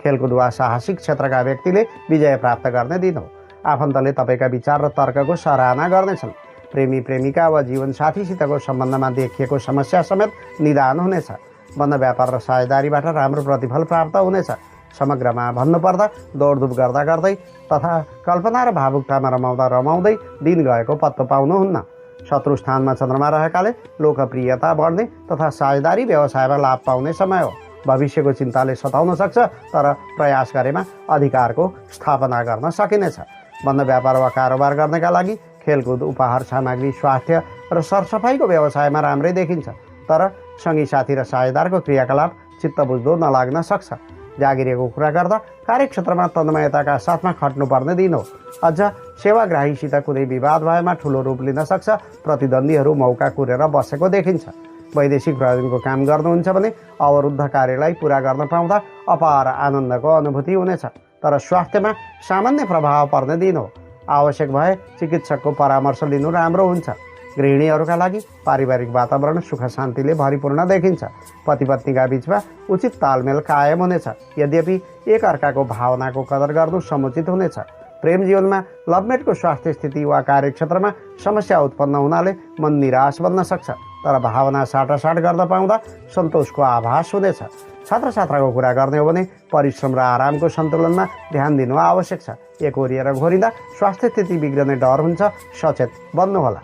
खेलकुद वा साहसिक क्षेत्रका व्यक्तिले विजय प्राप्त गर्ने दिन हो। आफन्तले तपाईँका विचार र तर्कको सराहना गर्नेछन्। प्रेमी प्रेमिका वा जीवनसाथीसितको सम्बन्धमा देखिएको समस्या समेत निदान हुनेछ। बन्द व्यापार र साझेदारीबाट राम्रो प्रतिफल प्राप्त हुनेछ। समग्रमा भन्नुपर्दा दौडधुप गर्दा गर्दै तथा कल्पना र भावुकतामा रमाउँदै दिन गएको पत्तो पाउनुहुन्न। शत्रु स्थानमा चन्द्रमा रहेकाले लोकप्रियता बढ्ने तथा साझेदारी व्यवसायमा लाभ पाउने समय हो। भविष्यको चिन्ताले सताउन सक्छ, तर प्रयास गरेमा अधिकारको स्थापना गर्न सकिनेछ। बन्द व्यापार वा कारोबार गर्नका लागि खेलकुद, उपहार सामग्री, स्वास्थ्य र सरसफाइको व्यवसायमा राम्रै देखिन्छ, तर सँगी साथी र साझेदारको क्रियाकलाप चित्त बुझ्दो नलाग्न सक्छ। जागिरेको कुरा गर्दा कार्यक्षेत्रमा तन्मयताका साथमा खट्नुपर्ने दिन हो। अझ सेवाग्राहीसित कुनै विवाद भएमा ठुलो रूप लिन सक्छ। प्रतिद्वन्दीहरू मौका कुरेर बसेको देखिन्छ। वैदेशिक प्रयोजनको काम गर्नुहुन्छ भने अवरुद्ध कार्यलाई पूरा गर्न पाउँदा अपार आनन्दको अनुभूति हुनेछ, तर स्वास्थ्यमा सामान्य प्रभाव पर्ने दिन हो। आवश्यक भए चिकित्सकको परामर्श लिनु राम्रो हुन्छ। गृहिणीहरूका लागि पारिवारिक वातावरण सुख शान्तिले भरिपूर्ण देखिन्छ। पति पत्नीका बीचमा उचित तालमेल कायम हुनेछ। यद्यपि एक अर्काको भावनाको कदर गर्नु समुचित हुनेछ। प्रेम जीवनमा लभमेटको स्वास्थ्य स्थिति वा कार्यक्षेत्रमा समस्या उत्पन्न हुनाले मन निराश बन्न सक्छ, तर भावना साटासाट गर्न पाउँदा सन्तोषको आभास हुनेछ। छात्र छात्राको कुरा गर्ने हो भने परिश्रम र आरामको सन्तुलनमा ध्यान दिनु आवश्यक छ। एकहोरिएर घोरिँदा स्वास्थ्य स्थिति बिग्रने डर हुन्छ, सचेत बन्नुहोला।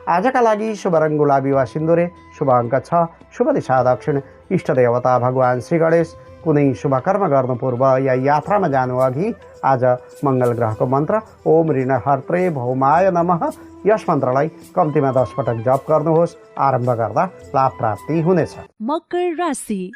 आजका लागि शुभ रङ गुलाबी वा सिन्दुरे, शुभ अङ्क 6, शुभ दिशा दक्षिण, इष्ट देवता भगवान श्री गणेश। कुनै शुभ कर्म गर्नु पूर्व या यात्रामा जानु अघि आज मङ्गल ग्रहको मन्त्र ओम ऋण हर्त्रे भौमाय नमः यस मन्त्रलाई कम्तीमा 10 पटक जप गर्नुहोस्। आरम्भ गर्दा लाभ प्राप्ति हुनेछ। मकर राशि।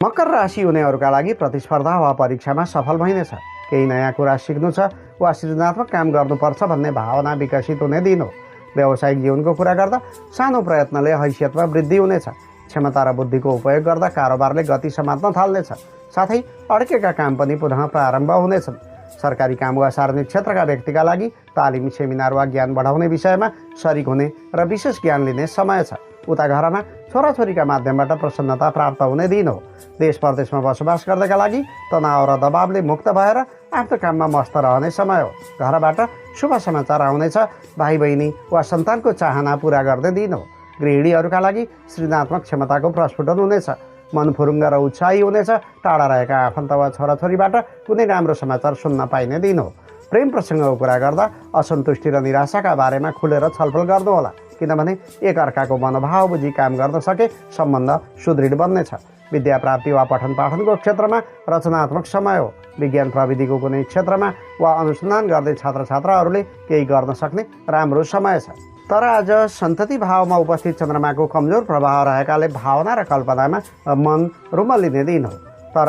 मकर राशि हुनेहरूका लागि प्रतिस्पर्धा वा परीक्षामा सफल भइनेछ। केही नयाँ कुरा सिक्नु छ वा सृजनात्मक काम गर्नुपर्छ भन्ने भावना विकसित हुने दिन हो। व्यावसायिक जीवनको कुरा गर्दा सानो प्रयत्नले हैसियतमा वृद्धि हुनेछ। क्षमता र बुद्धिको उपयोग गर्दा कारोबारले गति समात्न थाल्नेछ। साथै अड्केका काम पनि पुनः प्रारम्भ हुनेछन्। सरकारी काम वा सार्वजनिक क्षेत्रका व्यक्तिका लागि तालिम, सेमिनार वा ज्ञान बढाउने विषयमा सरिक हुने र विशेष ज्ञान लिने समय छ। उता घरमा छोराछोरीका माध्यमबाट प्रसन्नता प्राप्त हुने दिन हो। देश परदेशमा बसोबास गर्नका लागि तनाव र दबावले मुक्त भएर आफ्नो काममा मस्त रहने समय हो। घरबाट शुभ समाचार आउनेछ। भाइ बहिनी वा सन्तानको चाहना पूरा गर्ने दिन हो। गृहिणीहरूका लागि सृजनात्मक क्षमताको प्रस्फुटन हुनेछ। मन फुरुङ्ग र उत्साही हुनेछ। टाढा रहेका आफन्त वा छोराछोरीबाट कुनै राम्रो समाचार सुन्न पाइने दिन हो। प्रेम प्रसङ्गको कुरा गर्दा असन्तुष्टि र निराशाका बारेमा खुलेर छलफल गर्नुहोला, किनभने एक अर्काको मनोभाव बुझी काम गर्न सके सम्बन्ध सुदृढ बन्नेछ। विद्या प्राप्ति वा पठन पाठनको क्षेत्रमा रचनात्मक समय हो। विज्ञान प्रविधिको कुनै क्षेत्रमा वा अनुसन्धान गर्दै छात्र छात्राहरूले केही गर्न सक्ने राम्रो समय छ। तर आज सन्तति भावमा उपस्थित चन्द्रमाको कमजोर प्रभाव रहेकाले भावना र कल्पनामा मन रुमलिने दिन हो। तर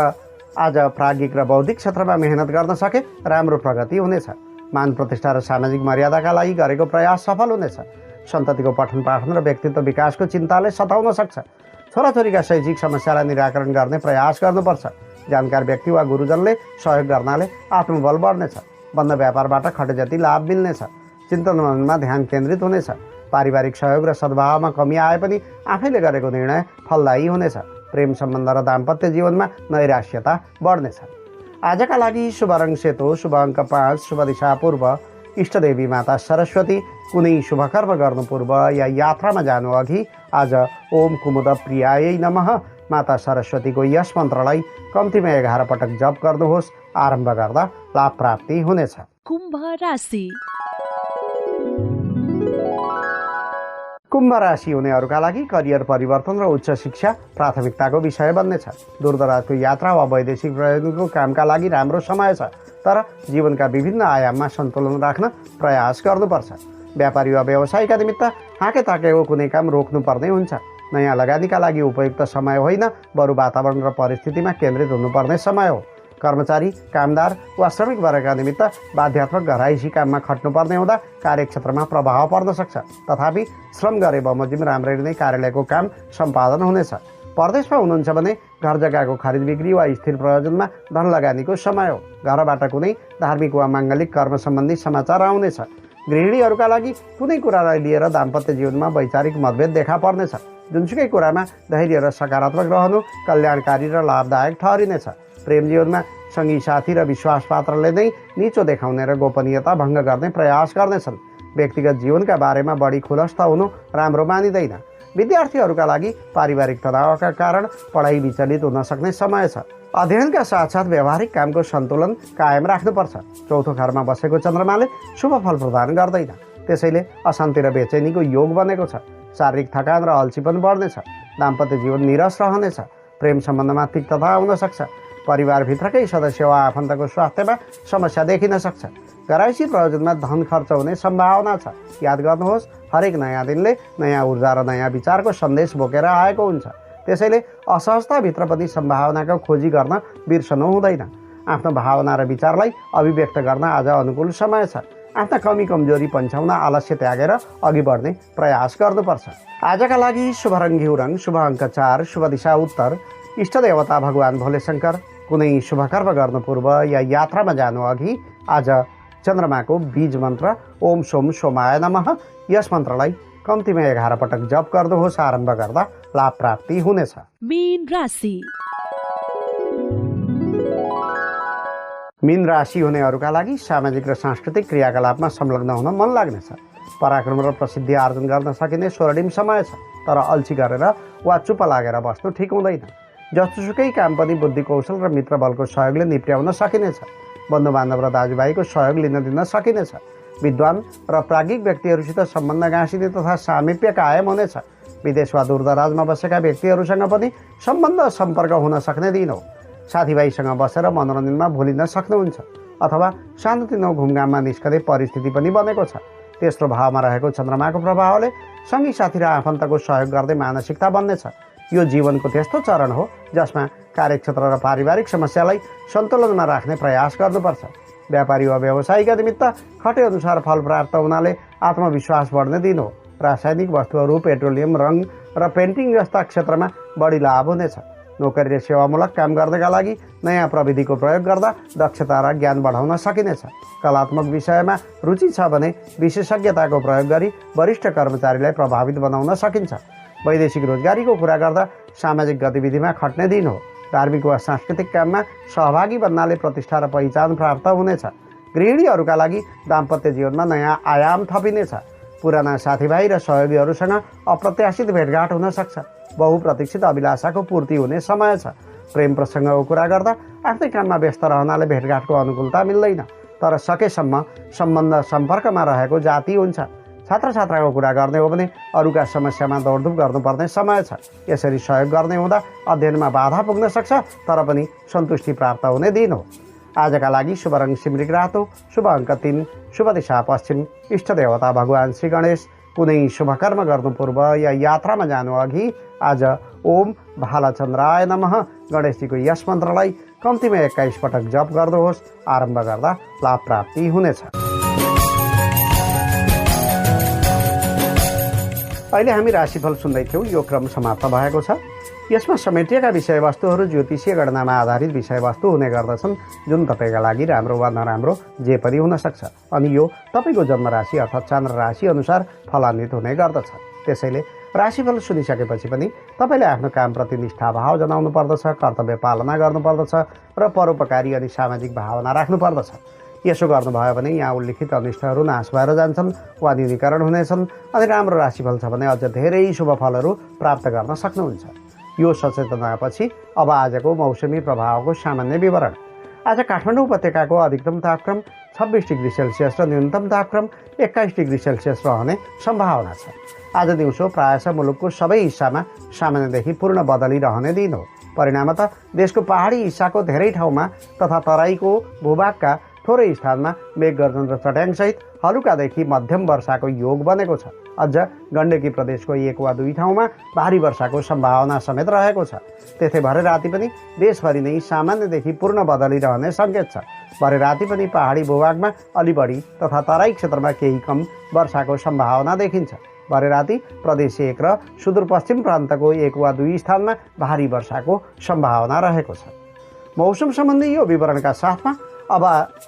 आज प्राज्ञिक र बौद्धिक क्षेत्रमा मेहनत गर्न सके राम्रो प्रगति हुनेछ। मान प्रतिष्ठा र सामाजिक मर्यादाका लागि गरेको प्रयास सफल हुनेछ। सन्ततिको पठन पाठन र व्यक्तित्व विकासको चिन्ताले सताउन सक्छ। छोराछोरीका शैक्षिक समस्यालाई निराकरण गर्ने प्रयास गर्नुपर्छ। जानकार व्यक्ति वा गुरुजनले सहयोग गर्नाले आत्मबल बढ्नेछ। बन्द व्यापारबाट खटे जति लाभ मिल्नेछ। चिन्तनमा ध्यान केन्द्रित हुनेछ। पारिवारिक सहयोग र सद्भावमा कमी आए पनि आफैले गरेको निर्णय फलदायी हुनेछ। प्रेम सम्बन्ध र दाम्पत्य जीवनमा नैराश्यता बढ्नेछ। आजका लागि शुभ रङ सेतो, शुभ अङ्क 5, शुभ दिशा पूर्व, इष्टदेवी माता सरस्वती। कुनै शुभ कर्म गर्नु पूर्व या यात्रामा जानु अघि आज ओम कुमुद प्रियायै नमः माता सरस्वतीको यस मन्त्रलाई कम्तीमा 11 पटक जप गर्नुहोस्। आरम्भ गर्दा लाभ प्राप्ति हुनेछ। कुम्भ राशि। कुम्भ राशि हुनेहरूका लागि करियर परिवर्तन र उच्च शिक्षा प्राथमिकताको विषय बन्नेछ। दूरदराजको यात्रा वा वैदेशिक प्रयोजनको कामका लागि राम्रो समय छ, तर जीवनका विभिन्न आयाममा सन्तुलन राख्न प्रयास गर्नुपर्छ। व्यापारी वा व्यवसायका निमित्त हाके ताकेको कुनै काम रोक्नुपर्ने हुन्छ। नयाँ लगानीका लागि उपयुक्त समय होइन, बरु वातावरण र परिस्थितिमा केन्द्रित हुनुपर्ने समय हो। कर्मचारी, कामदार वा श्रमिक वर्गका निमित्त बाध्यात्मक घराइसी काममा खट्नुपर्ने हुँदा कार्यक्षेत्रमा प्रभाव पर्न सक्छ। तथापि श्रम गरे बमोजिम राम्ररी नै कार्यालयको काम सम्पादन हुनेछ। परदेशमा हुनुहुन्छ भने घर जग्गाको खरिद बिक्री वा स्थिर प्रयोजनमा धन लगानीको समय हो। घरबाट कुनै धार्मिक वा माङ्गलिक कर्म सम्बन्धी समाचार आउनेछ। गृहिणीहरूका लागि कुनै कुरालाई लिएर दाम्पत्य जीवनमा वैचारिक मतभेद देखा पर्नेछ। जुनसुकै कुरामा धैर्य र सकारात्मक रहनु कल्याणकारी र लाभदायक ठहरिनेछ। प्रेम जीवनमा सङ्गी साथी र विश्वासपात्रले नै निचो देखाउने र गोपनीयता भङ्ग गर्ने प्रयास गर्नेछन्। व्यक्तिगत जीवनका बारेमा बढी खुलस्त हुनु राम्रो मानिँदैन। विद्यार्थीहरूका लागि पारिवारिक तनावका कारण पढाइ विचलित हुन सक्ने समय छ। अध्ययनका साथसाथ व्यावहारिक कामको सन्तुलन कायम राख्नुपर्छ। चौथो घरमा बसेको चन्द्रमाले शुभ फल प्रदान गर्दैन, त्यसैले अशान्ति र बेचैनीको योग बनेको छ। शारीरिक थकान र अल्छीपन बढ्नेछ। दाम्पत्य जीवन निरस रहनेछ। प्रेम सम्बन्धमा तिक्तता आउन सक्छ। परिवारभित्रकै सदस्य वा आफन्तको स्वास्थ्यमा समस्या देखिन सक्छ। घराइसी प्रयोजनमा धन खर्च हुने सम्भावना छ। याद गर्नुहोस्, हरेक नयाँ दिनले नयाँ ऊर्जा र नयाँ विचारको सन्देश बोकेर आएको हुन्छ। त्यसैले असहजताभित्र पनि सम्भावनाको खोजी गर्न बिर्सनु हुँदैन। आफ्नो भावना र विचारलाई अभिव्यक्त गर्न आज अनुकूल समय छ। आफ्ना कमी कमजोरी पन्छाउन आलस्य त्यागेर अघि बढ्ने प्रयास गर्नुपर्छ। आजका लागि शुभ रङ घिउ रङ, शुभ अङ्क 4, शुभ दिशा उत्तर, इष्ट देवता भगवान भोलेशङ्कर। कुनै शुभ कर्म गर्नु पूर्व या यात्रामा जानु अघि आज चन्द्रमाको बीज मन्त्र ओम सोम सोमाय नमः यस मन्त्रलाई कम्तीमा 11 पटक जप गर्नुहोस्। आरम्भ गर्दा लाभ प्राप्ति हुनेछ। मीन राशि। मीन राशि हुनेहरूका लागि सामाजिक र सांस्कृतिक क्रियाकलापमा संलग्न हुन मन लाग्नेछ। पराक्रम र प्रसिद्धि आर्जन गर्न सकिने स्वर्णिम समय छ। तर अल्छी गरेर वा चुप लागेर बस्नु ठिक हुँदैन। जसोसुकै काम पनि बुद्धि कौशल र मित्र बलको सहयोगले निप्ट्याउन सकिनेछ। बन्धु बान्धव र दाजुभाइको सहयोग लिन दिन सकिनेछ। विद्वान र प्राज्ञिक व्यक्तिहरूसित सम्बन्ध गाँसिने तथा सामिप्य कायम हुनेछ। विदेश वा दूरदराजमा बसेका व्यक्तिहरूसँग पनि सम्बन्ध सम्पर्क हुन सक्ने दिन हो। साथीभाइसँग बसेर मनोरञ्जनमा भुलिन सक्नुहुन्छ अथवा सानोतिनो घुमघाममा निस्कने परिस्थिति पनि बनेको छ। तेस्रो भावमा रहेको चन्द्रमाको प्रभावले सङ्गी साथी र आफन्तको सहयोग गर्दै मानसिकता बन्नेछ। यो जीवनको त्यस्तो चरण हो जसमा कार्यक्षेत्र र पारिवारिक समस्यालाई सन्तुलनमा राख्ने प्रयास गर्नुपर्छ। व्यापारी वा व्यवसायीका निमित्त खटेअनुसार फल प्राप्त हुनाले आत्मविश्वास बढ्ने दिन हो। रासायनिक वस्तुहरू, पेट्रोलियम, रङ र पेन्टिङ जस्ता क्षेत्रमा बढी लाभ हुनेछ। नोकरी र सेवामूलक काम गर्नका लागि नयाँ प्रविधिको प्रयोग गर्दा दक्षता र ज्ञान बढाउन सकिनेछ। कलात्मक विषयमा रुचि छ भने विशेषज्ञताको प्रयोग गरी वरिष्ठ कर्मचारीलाई प्रभावित बनाउन सकिन्छ। वैदेशिक रोजगारीको कुरा गर्दा सामाजिक गतिविधिमा खट्ने दिन हो। धार्मिक वा सांस्कृतिक काममा सहभागी बन्नाले प्रतिष्ठा र पहिचान प्राप्त हुनेछ। गृहिणीहरूका लागि दाम्पत्य जीवनमा नयाँ आयाम थपिनेछ। पुराना साथीभाइ र सहयोगीहरूसँग अप्रत्याशित भेटघाट हुन सक्छ। बहुप्रतीक्षित अभिलाषाको पूर्ति हुने समय छ। प्रेम प्रसङ्गको कुरा गर्दा आफ्नै काममा व्यस्त रहनाले भेटघाटको अनुकूलता मिल्दैन। तर सकेसम्म सम्बन्ध सम्पर्कमा रहेको जाति हुन्छ। छात्र छात्राको कुरा गर्ने हो भने अरूका समस्यामा दौडधुप गर्नुपर्ने समय छ। यसरी सहयोग गर्ने हुँदा अध्ययनमा बाधा पुग्न सक्छ, तर पनि सन्तुष्टि प्राप्त हुने दिन हो। आजका लागि शुभ रङ सिमरिक रातो, शुभ अङ्क 3, शुभ दिशा पश्चिम, इष्ट देवता भगवान श्री गणेश। कुनै शुभ कर्म गर्नु पूर्व या यात्रामा जानु अघि आज ओम भालचन्द्राय नमः गणेशजीको यस मन्त्रलाई कम्तीमा 21 पटक जप गर्नुहोस्। आरम्भ गर्दा लाभ प्राप्ति हुनेछ। अहिले हामी राशिफल सुन्दै थियौँ। यो क्रम समाप्त भएको छ। यसमा समेटिएका विषयवस्तुहरू ज्योतिषीय गणनामा आधारित विषयवस्तु हुने गर्दछन्, जुन तपाईँका लागि राम्रो वा नराम्रो जे पनि हुन सक्छ। अनि यो तपाईँको जन्म राशि अर्थात् चन्द्र राशि अनुसार फलान्वित हुने गर्दछ। त्यसैले राशिफल सुनिसकेपछि पनि तपाईँले आफ्नो कामप्रति निष्ठाभाव जनाउनु पर्दछ, कर्तव्य पालना गर्नुपर्दछ र परोपकारी अनि सामाजिक भावना राख्नुपर्दछ। यसो गर्नुभयो भने यहाँ उल्लिखित अनिष्टहरू नाश भएर जान्छन् वा न्यूनीकरण हुनेछन् अनि राम्रो राशिफल छ भने अझ धेरै शुभ फलहरू प्राप्त गर्न सक्नुहुन्छ। यो सचेतनापछि अब आजको मौसमी प्रभावको सामान्य विवरण। आज काठमाडौँ उपत्यकाको अधिकतम तापक्रम 26 डिग्री सेल्सियस र न्यूनतम तापक्रम 21 डिग्री सेल्सियस रहने सम्भावना छ। आज दिउँसो प्रायः मुलुकको सबै हिस्सामा सामान्यदेखि पूर्ण बदली रहने दिन हो। परिणामतः देशको पहाडी हिस्साको धेरै ठाउँमा तथा तराईको भूभागका थोरै स्थानमा मेघगर्जन र चट्याङसहित हलुकादेखि मध्यम वर्षाको योग बनेको छ। अझ गण्डकी प्रदेशको 1 वा 2 ठाउँमा भारी वर्षाको सम्भावना समेत रहेको छ। त्यसै भरे राति पनि देशभरि नै सामान्यदेखि पूर्ण बदलिरहने सङ्केत छ। भरे राति पनि पहाडी भूभागमा अलि बढी तथा तराई क्षेत्रमा केही कम वर्षाको सम्भावना देखिन्छ। भरे राति प्रदेश 1 र सुदूरपश्चिम प्रान्तको 1 वा 2 स्थानमा भारी वर्षाको सम्भावना रहेको छ। मौसम सम्बन्धी यो विवरणका साथमा अब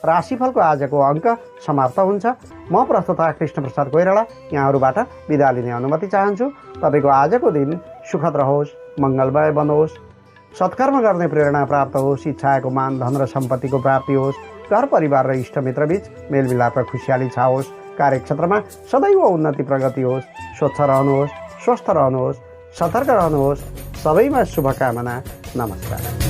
राशिफलको आजको अङ्क समाप्त हुन्छ। म प्रस्तुता कृष्णप्रसाद कोइराला यहाँहरूबाट बिदा लिने अनुमति चाहन्छु। तपाईँको आजको दिन सुखद रहोस्, मङ्गलमय बनोस्, सत्कर्म गर्ने प्रेरणा प्राप्त होस्, इच्छाको मान धन र सम्पत्तिको प्राप्ति होस्, घर परिवार र इष्टमित्रबीच मेलमिलाप र खुसियाली छाओस्, कार्यक्षेत्रमा सदैव उन्नति प्रगति होस्, स्वच्छ रहनुहोस्, स्वस्थ रहनुहोस्, सतर्क रहनुहोस्। सबैमा शुभकामना। नमस्कार।